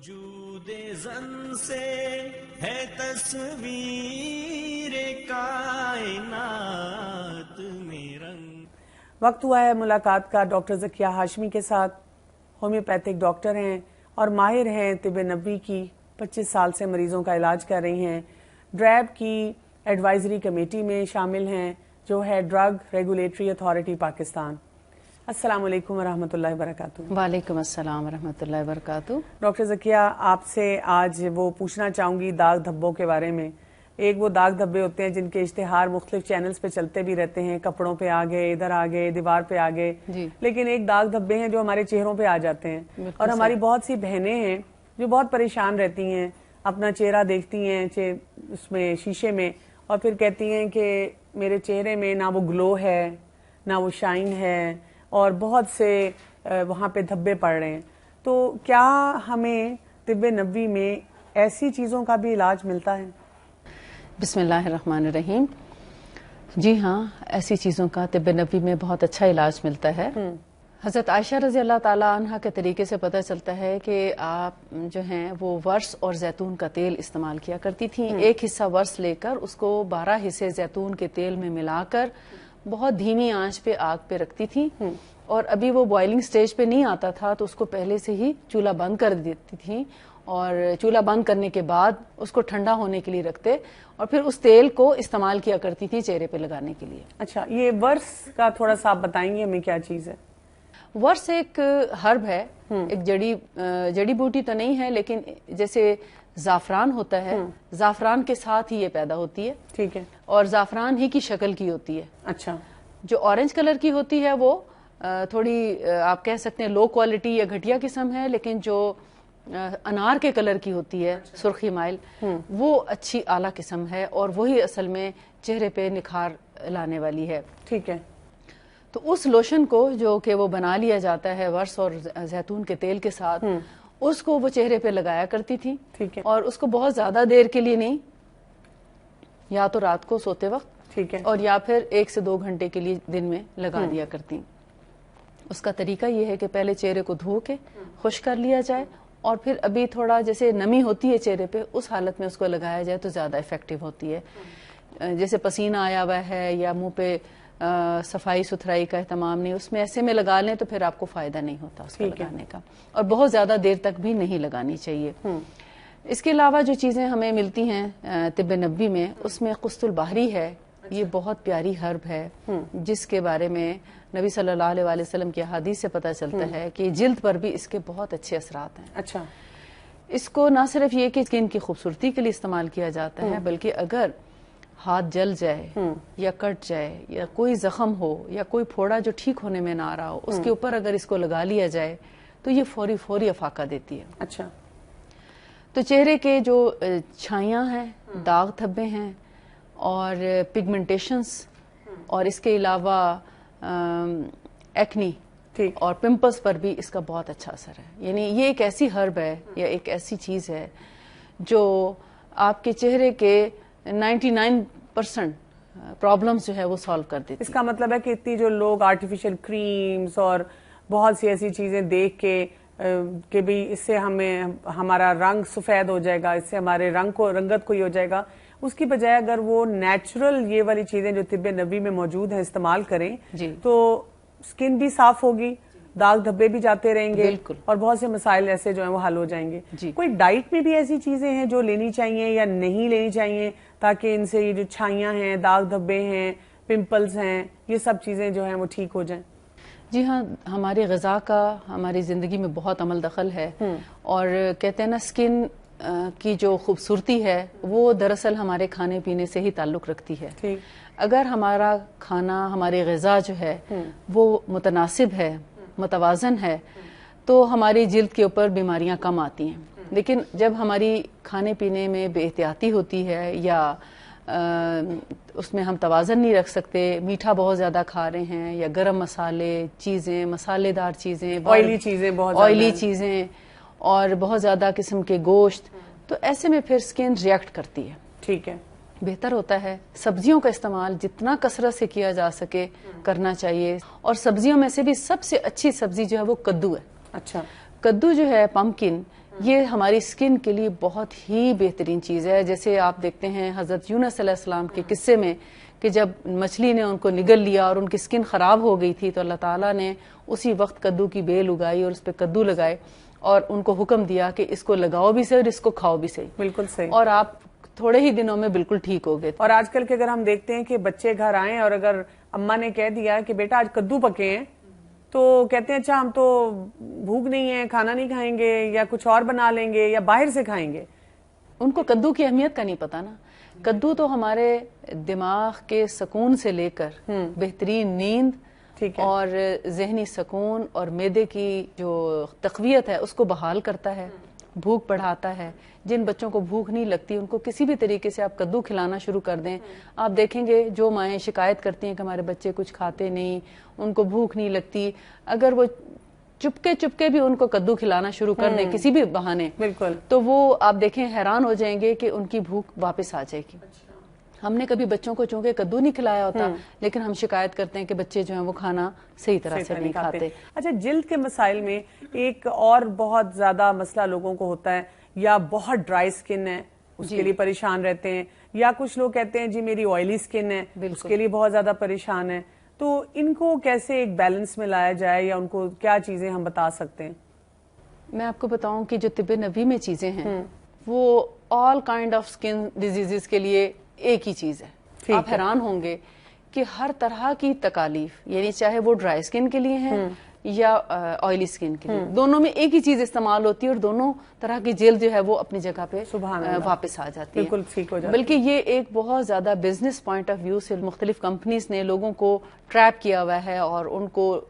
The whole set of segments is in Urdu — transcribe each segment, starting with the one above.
وجود زن سے ہے تصویر کائنات میں رنگ. وقت ہوا ہے ملاقات کا ڈاکٹر ذکیہ ہاشمی کے ساتھ. ہومیوپیتھک ڈاکٹر ہیں اور ماہر ہیں طب نبوی کی. 25 سال سے مریضوں کا علاج کر رہی ہیں. ڈریب کی ایڈوائزری کمیٹی میں شامل ہیں جو ہے ڈرگ ریگولیٹری اتھارٹی پاکستان. السلام علیکم ورحمۃ اللہ وبرکاتہ. وعلیکم السلام ورحمۃ اللہ وبرکاتہ. ڈاکٹر ذکیہ آپ سے آج وہ پوچھنا چاہوں گی داغ دھبوں کے بارے میں. ایک وہ داغ دھبے ہوتے ہیں جن کے اشتہار مختلف چینلز پہ چلتے بھی رہتے ہیں, کپڑوں پہ آ گئے, ادھر آ گئے, دیوار پہ آ گئے, لیکن ایک داغ دھبے ہیں جو ہمارے چہروں پہ آ جاتے ہیں. اور ہماری بہت سی بہنیں ہیں جو بہت پریشان رہتی ہیں, اپنا چہرہ دیکھتی ہیں اس میں شیشے میں اور پھر کہتی ہیں کہ میرے چہرے میں نہ وہ گلو ہے نہ وہ شائن ہے اور بہت سے وہاں پہ دھبے پڑ رہے ہیں. تو کیا ہمیں طب نبوی میں ایسی چیزوں کا بھی علاج ملتا ہے؟ بسم اللہ الرحمن الرحیم. جی ہاں, ایسی چیزوں کا طب نبوی میں بہت اچھا علاج ملتا ہے. حضرت عائشہ رضی اللہ تعالی عنہ کے طریقے سے پتہ چلتا ہے کہ آپ جو ہیں وہ ورس اور زیتون کا تیل استعمال کیا کرتی تھیں. ایک حصہ ورس لے کر اس کو 12 حصے زیتون کے تیل میں ملا کر بہت دھیمی آنچ پہ آگ پہ رکھتی تھیں, اور ابھی وہ بوائلنگ سٹیج پہ نہیں آتا تھا تو اس کو پہلے سے ہی چولہا بند کر دیتی تھیں, اور چولہا بند کرنے کے بعد اس کو ٹھنڈا ہونے کے لیے رکھتے اور پھر اس تیل کو استعمال کیا کرتی تھی چہرے پہ لگانے کے لیے. اچھا, یہ ورس کا تھوڑا سا آپ بتائیں گے ہمیں کیا چیز ہے؟ ورس ایک ہرب ہے, ایک جڑی بوٹی تو نہیں ہے, لیکن جیسے زعفران ہوتا ہے, زعفران کے ساتھ ہی یہ پیدا ہوتی ہے. ٹھیک ہے. اور زعفران ہی کی شکل کی ہوتی ہے. اچھا. جو اورنج کلر کی ہوتی ہے وہ تھوڑی آپ کہہ سکتے ہیں لو کوالٹی یا گھٹیا قسم ہے, لیکن جو انار کے کلر کی ہوتی ہے سرخی مائل, وہ اچھی اعلیٰ قسم ہے اور وہی اصل میں چہرے پہ نکھار لانے والی ہے. ٹھیک ہے. تو اس لوشن کو جو کہ وہ بنا لیا جاتا ہے ورس اور زیتون کے تیل کے ساتھ, اس کو وہ چہرے پہ لگایا کرتی تھی. ٹھیک ہے. اور اس کو بہت زیادہ دیر کے لیے نہیں, یا تو رات کو سوتے وقت, ٹھیک ہے, اور یا پھر 1 سے 2 گھنٹے کے لیے دن میں لگا دیا کرتی. اس کا طریقہ یہ ہے کہ پہلے چہرے کو دھو کے خشک کر لیا جائے, اور پھر ابھی تھوڑا جیسے نمی ہوتی ہے چہرے پہ اس حالت میں اس کو لگایا جائے تو زیادہ افیکٹو ہوتی ہے. جیسے پسینہ آیا ہوا ہے یا منہ پہ صفائی ستھرائی کا اہتمام نہیں, اس میں ایسے میں لگا لیں تو پھر آپ کو فائدہ نہیں ہوتا اس کو لگانے کا, اور بہت زیادہ دیر تک بھی نہیں لگانی چاہیے. اس کے علاوہ جو چیزیں ہمیں ملتی ہیں طب نبوی میں, اس میں قسط البحری ہے. یہ بہت پیاری ہرب ہے جس کے بارے میں نبی صلی اللہ علیہ وآلہ وسلم کی احادیث سے پتہ چلتا ہے کہ جلد پر بھی اس کے بہت اچھے اثرات ہیں. اچھا. اس کو نہ صرف یہ کہ اسکن کی خوبصورتی کے لیے استعمال کیا جاتا ہے, بلکہ اگر ہاتھ جل جائے یا کٹ جائے یا کوئی زخم ہو یا کوئی پھوڑا جو ٹھیک ہونے میں نہ آ رہا ہو, اس کے اوپر اگر اس کو لگا لیا جائے تو یہ فوری افاقہ دیتی ہے. اچھا. تو چہرے کے جو چھائیاں ہیں, داغ دھبے ہیں اور پگمنٹیشنز, اور اس کے علاوہ ایکنی اور پمپلز پر بھی اس کا بہت اچھا اثر ہے. یعنی یہ ایک ایسی ہرب ہے یا ایک ایسی چیز ہے جو آپ کے چہرے کے 99% پرابلمز جو ہے وہ سالو کر دیتی ہے. اس کا مطلب ہے کہ اتنی جو لوگ آرٹیفیشل کریمز اور بہت سی ایسی چیزیں دیکھ کے کہ بھی اس سے ہمیں ہمارا رنگ سفید ہو جائے گا, اس سے ہمارے رنگت کوئی ہو جائے گا, اس کی بجائے اگر وہ نیچرل یہ والی چیزیں جو طب نبوی میں موجود ہیں استعمال کریں تو سکن بھی صاف ہوگی, داغ دھبے بھی جاتے رہیں گے, اور بہت سے مسائل ایسے جو ہیں وہ حل ہو جائیں گے. کوئی ڈائٹ میں بھی ایسی چیزیں ہیں جو لینی چاہیے یا نہیں لینی چاہیے تاکہ ان سے یہ جو چھائیاں ہیں, داغ دھبے ہیں, پمپلز ہیں, یہ سب چیزیں جو ہیں وہ ٹھیک ہو جائیں؟ جی ہاں, ہماری غذا کا ہماری زندگی میں بہت عمل دخل ہے, اور کہتے ہیں نا سکن کی جو خوبصورتی ہے وہ دراصل ہمارے کھانے پینے سے ہی تعلق رکھتی ہے. اگر ہمارا کھانا, ہماری غذا جو ہے وہ متناسب ہے, متوازن ہے, تو ہماری جلد کے اوپر بیماریاں کم آتی ہیں. لیکن جب ہماری کھانے پینے میں بے احتیاطی ہوتی ہے یا اس میں ہم توازن نہیں رکھ سکتے, میٹھا بہت زیادہ کھا رہے ہیں یا گرم مسالے چیزیں, مسالے دار چیزیں, آئلی چیزیں اور بہت زیادہ قسم کے گوشت, تو ایسے میں پھر سکن ریئیکٹ کرتی ہے. ٹھیک ہے. بہتر ہوتا ہے سبزیوں کا استعمال جتنا کثرت سے کیا جا سکے کرنا چاہیے, اور سبزیوں میں سے بھی سب سے اچھی سبزی جو ہے وہ کدو ہے. اچھا. کدو جو ہے پمکن, یہ ہماری سکن کے لیے بہت ہی بہترین چیز ہے. جیسے آپ دیکھتے ہیں حضرت یونس علیہ السلام کے قصے میں کہ جب مچھلی نے ان کو نگل لیا اور ان کی سکن خراب ہو گئی تھی تو اللہ تعالیٰ نے اسی وقت کدو کی بیل اگائی اور اس پہ کدو لگائے اور ان کو حکم دیا کہ اس کو لگاؤ بھی صحیح اور اس کو کھاؤ بھی صحیح. بالکل صحیح. اور آپ تھوڑے ہی دنوں میں بالکل ٹھیک ہو گئے. اور آج کل کے اگر ہم دیکھتے ہیں کہ بچے گھر آئیں اور اگر اماں نے کہہ دیا کہ بیٹا آج کدو پکے ہیں تو کہتے ہیں اچھا ہم تو بھوک نہیں ہے, کھانا نہیں کھائیں گے یا کچھ اور بنا لیں گے یا باہر سے کھائیں گے. ان کو کدو کی اہمیت کا نہیں پتا نا. کدو تو ہمارے دماغ کے سکون سے لے کر بہترین نیند اور ذہنی سکون اور معدے کی جو تقویت ہے اس کو بحال کرتا ہے, بھوک بڑھاتا ہے. جن بچوں کو بھوک نہیں لگتی ان کو کسی بھی طریقے سے آپ کدو کھلانا شروع کر دیں, آپ دیکھیں گے جو مائیں شکایت کرتی ہیں کہ ہمارے بچے کچھ کھاتے نہیں, ان کو بھوک نہیں لگتی, اگر وہ چپکے بھی ان کو کدو کھلانا شروع کر دیں کسی بھی بہانے, بالکل, تو وہ آپ دیکھیں حیران ہو جائیں گے کہ ان کی بھوک واپس آ جائے گی. ہم نے کبھی بچوں کو چونکہ کدو نہیں کھلایا ہوتا لیکن ہم شکایت کرتے ہیں کہ بچے جو ہیں وہ کھانا صحیح طرح سے نہیں کھاتے. اچھا, جلد کے مسائل میں ایک اور بہت زیادہ مسئلہ لوگوں کو ہوتا ہے, یا بہت ڈرائی سکن ہے اس کے لیے پریشان رہتے ہیں, یا کچھ لوگ کہتے ہیں جی میری آئلی سکن ہے اس کے لیے بہت زیادہ پریشان ہے. تو ان کو کیسے ایک بیلنس میں لایا جائے یا ان کو کیا چیزیں ہم بتا سکتے ہیں؟ میں آپ کو بتاؤں کہ جو طب نبوی میں چیزیں ہیں وہ آل کائنڈ آف سکن ڈیزیزز کے لیے ایک ہی چیز ہے. آپ حیران ہوں گے کہ ہر طرح کی تکالیف, یعنی چاہے وہ ڈرائی سکن کے لیے ہیں یا آئلی سکن کے لیے, دونوں میں ایک ہی چیز استعمال ہوتی ہے اور دونوں طرح کی جلد جو ہے وہ اپنی جگہ پہ واپس آ جاتی ہے, بالکل ٹھیک ہو جاتی ہے. بلکہ یہ ایک بہت زیادہ بزنس پوائنٹ آف ویو سے مختلف کمپنیز نے لوگوں کو ٹریپ کیا ہوا ہے اور ان کو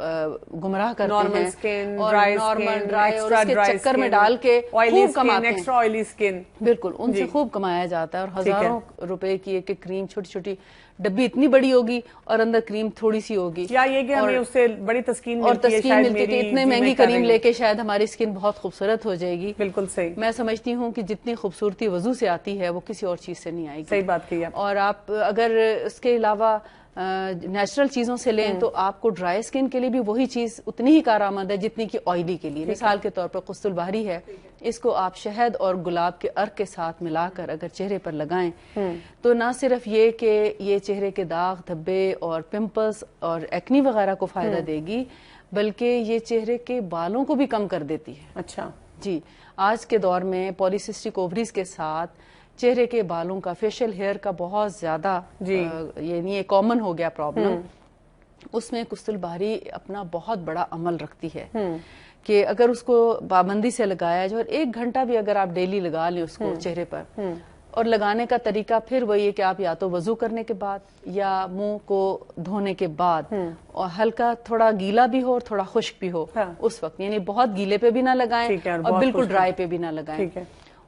گمراہ کرتے ہیں اور نارمل ڈرائی اور اس کے چکر میں ڈال کے خوب کماتے ہیں. ایکسٹرا آئلی سکن, بالکل ان سے خوب کمایا جاتا ہے, اور ہزاروں روپے کی ایک کریم, چھوٹی چھوٹی ڈبی اتنی بڑی ہوگی اور اندر کریم تھوڑی سی ہوگی, یا یہ کہ ہمیں اس سے بڑی تسکین ملتی ہے کہ اتنے مہنگی کریم لے کے شاید ہماری سکن بہت خوبصورت ہو جائے گی. بالکل صحیح. میں سمجھتی ہوں کہ جتنی خوبصورتی وضو سے آتی ہے وہ کسی اور چیز سے نہیں آئے گی. صحیح بات کی آپ. اور آپ اگر اس کے علاوہ نیچرل چیزوں سے لیں تو آپ کو ڈرائی سکن کے لیے بھی وہی چیز اتنی ہی کارآمد ہے جتنی کہ آئلی کے لیے. مثال کے طور پر قسط البحری ہے, اس کو آپ شہد اور گلاب کے عرق کے ساتھ ملا کر اگر چہرے پر لگائیں تو نہ صرف یہ کہ یہ چہرے کے داغ دھبے اور پمپلز اور ایکنی وغیرہ کو فائدہ دے گی, بلکہ یہ چہرے کے بالوں کو بھی کم کر دیتی ہے. اچھا جی, آج کے دور میں پولیسسٹک اووریز کے ساتھ چہرے کے بالوں کا, فیشل ہیئر کا بہت زیادہ یعنی یہ کامن ہو گیا پرابلم. اس میں قسط البحری اپنا بہت بڑا عمل رکھتی ہے کہ اگر اس کو پابندی سے لگایا جائے, اور 1 گھنٹہ بھی اگر آپ ڈیلی لگا لیں اس کو چہرے پر, اور لگانے کا طریقہ پھر وہی ہے کہ آپ یا تو وضو کرنے کے بعد یا منہ کو دھونے کے بعد, اور ہلکا تھوڑا گیلا بھی ہو اور تھوڑا خشک بھی ہو اس وقت, یعنی بہت گیلے پہ بھی نہ لگائیں اور بالکل ڈرائی پہ بھی نہ لگائیں,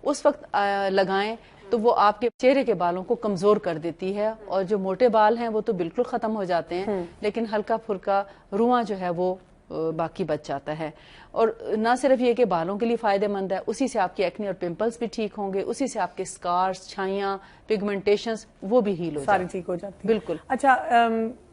اس وقت لگائیں تو وہ آپ کے چہرے کے بالوں کو کمزور کر دیتی ہے. اور جو موٹے بال ہیں وہ تو بالکل ختم ہو جاتے ہیں, لیکن ہلکا پھلکا رواں جو ہے وہ باقی بچ جاتا ہے. اور نہ صرف یہ کہ بالوں کے لیے فائدہ مند ہے, اسی سے آپ کے ایکنی اور پمپلز بھی ٹھیک ہوں گے, اسی سے آپ کے سکارز, چھائیاں, پگمنٹیشنز وہ بھی ہیل ہو ساری ٹھیک ہو جاتی. بالکل. اچھا,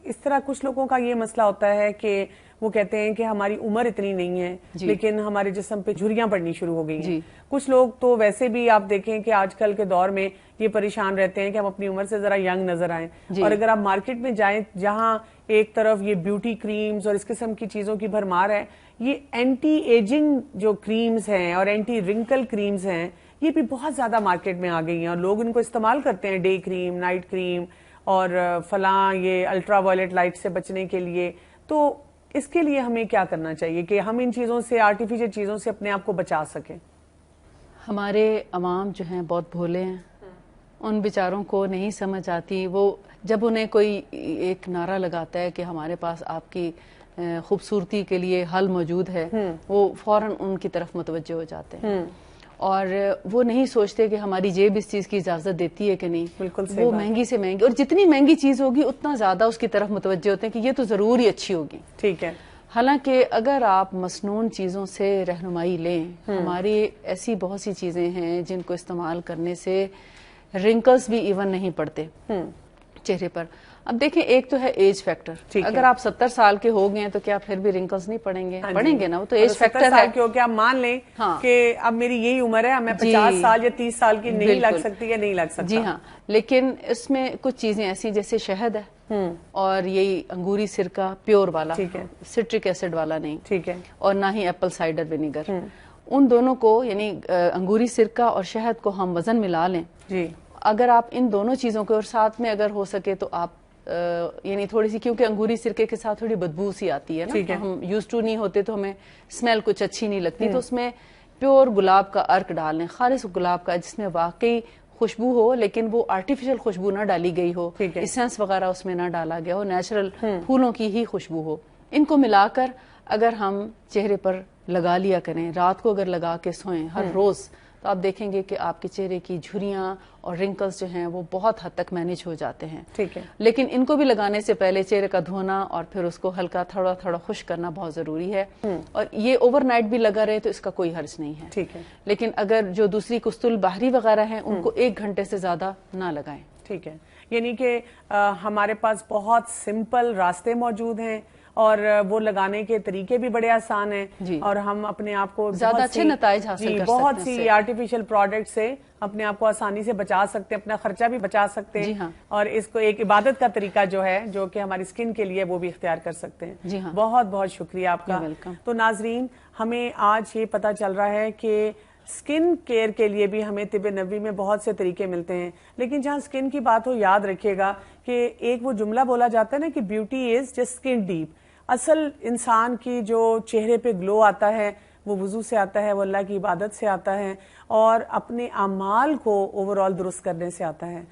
اس طرح کچھ لوگوں کا یہ مسئلہ ہوتا ہے کہ وہ کہتے ہیں کہ ہماری عمر اتنی نہیں ہے لیکن ہمارے جسم پہ جھریاں پڑنی شروع ہو گئی ہیں. کچھ لوگ تو ویسے بھی آپ دیکھیں کہ آج کل کے دور میں یہ پریشان رہتے ہیں کہ ہم اپنی عمر سے ذرا ینگ نظر آئیں, اور اگر آپ مارکیٹ میں جائیں جہاں ایک طرف یہ بیوٹی کریمز اور اس قسم کی چیزوں کی بھرمار ہے, یہ اینٹی ایجنگ جو کریمز ہیں اور اینٹی رنکل کریمز ہیں یہ بھی بہت زیادہ مارکیٹ میں آ گئی ہیں, اور لوگ ان کو استعمال کرتے ہیں, ڈے کریم, نائٹ کریم اور فلاں یہ الٹرا وائلٹ لائٹ سے بچنے کے لیے. تو اس کے لیے ہمیں کیا کرنا چاہیے کہ ہم ان چیزوں سے, آرٹیفیشل چیزوں سے اپنے آپ کو بچا سکیں؟ ہمارے عوام جو ہیں بہت بھولے ہیں, ان بیچاروں کو نہیں سمجھ آتی. وہ جب انہیں کوئی ایک نعرہ لگاتا ہے کہ ہمارے پاس آپ کی خوبصورتی کے لیے حل موجود ہے, وہ فوراً ان کی طرف متوجہ ہو جاتے ہیں, اور وہ نہیں سوچتے کہ ہماری جیب اس چیز کی اجازت دیتی ہے کہ نہیں. بالکل وہ مہنگی سے مہنگی, اور جتنی مہنگی چیز ہوگی اتنا زیادہ اس کی طرف متوجہ ہوتے ہیں کہ یہ تو ضرور ہی اچھی ہوگی. ٹھیک ہے. حالانکہ اگر آپ مسنون چیزوں سے رہنمائی لیں, ہماری ایسی بہت سی چیزیں ہیں جن کو استعمال کرنے سے رنکلز بھی ایون نہیں پڑتے چہرے پر. اب دیکھیں ایک تو ہے ایج فیکٹر. اگر آپ 70 سال کے ہو گئے ہیں تو کیا پھر بھی رنکلز نہیں پڑیں گے؟ پڑیں گے نا. وہ تو ایج فیکٹر ہے کہ آپ مان لیں کہ اب میری یہی عمر ہے, میں 50 سال یا 30 سال کی نہیں لگ سکتی یا نہیں لگ سکتا. جی ہاں, لیکن اس میں کچھ چیزیں ایسی جیسے شہد ہے اور یہی انگوری سرکہ پیور والا, سٹرک ایسڈ والا نہیں, ٹھیک ہے, اور نہ ہی ایپل سائڈر ونیگر. ان دونوں کو یعنی انگوری سرکہ اور شہد کو ہم وزن ملا لیں. جی, اگر آپ ان دونوں چیزوں کو اور ساتھ میں اگر ہو سکے تو آپ یعنی تھوڑی سی, کیونکہ انگوری سرکے کے ساتھ تھوڑی بدبو سی آتی ہے نا, ہم یوز ٹو نہیں ہوتے تو ہمیں اسمیل کچھ اچھی نہیں لگتی, تو اس میں پیور گلاب کا عرق ڈال لیں, خالص گلاب کا, جس میں واقعی خوشبو ہو لیکن وہ آرٹیفیشل خوشبو نہ ڈالی گئی ہو, ایسنس وغیرہ اس میں نہ ڈالا گیا ہو, نیچرل پھولوں کی ہی خوشبو ہو. ان کو ملا کر اگر ہم چہرے پر لگا لیا کریں, رات کو اگر لگا کے سوئیں ہر روز, تو آپ دیکھیں گے کہ آپ کے چہرے کی جھریاں اور رنکلز جو ہیں وہ بہت حد تک مینیج ہو جاتے ہیں. ٹھیک ہے, لیکن ان کو بھی لگانے سے پہلے چہرے کا دھونا اور پھر اس کو ہلکا تھوڑا تھوڑا خشک کرنا بہت ضروری ہے. اور یہ اوور نائٹ بھی لگا رہے تو اس کا کوئی حرج نہیں ہے. ٹھیک ہے, لیکن اگر جو دوسری کستل باہری وغیرہ ہیں ان کو 1 گھنٹے سے زیادہ نہ لگائیں. ٹھیک ہے, یعنی کہ ہمارے پاس بہت سمپل راستے موجود ہیں اور وہ لگانے کے طریقے بھی بڑے آسان ہیں, اور ہم اپنے آپ کو زیادہ اچھے نتائج حاصل کر سکتے ہیں. بہت سی آرٹیفیشل پروڈکٹ سے اپنے آپ کو آسانی سے بچا سکتے ہیں, اپنا خرچہ بھی بچا سکتے ہیں, اور اس کو ایک عبادت کا طریقہ جو ہے جو کہ ہماری اسکن کے لیے وہ بھی اختیار کر سکتے ہیں. بہت بہت شکریہ آپ کا. تو ناظرین, ہمیں آج یہ پتہ چل رہا ہے کہ اسکن کیئر کے لیے بھی ہمیں طب نبوی میں بہت سے طریقے ملتے ہیں, لیکن جہاں اسکن کی بات ہو یاد رکھیے گا کہ ایک وہ جملہ بولا جاتا ہے نا کہ beauty is just skin deep. اصل انسان کی جو چہرے پہ گلو آتا ہے وہ وضو سے آتا ہے, وہ اللہ کی عبادت سے آتا ہے, اور اپنے اعمال کو اوور آل درست کرنے سے آتا ہے.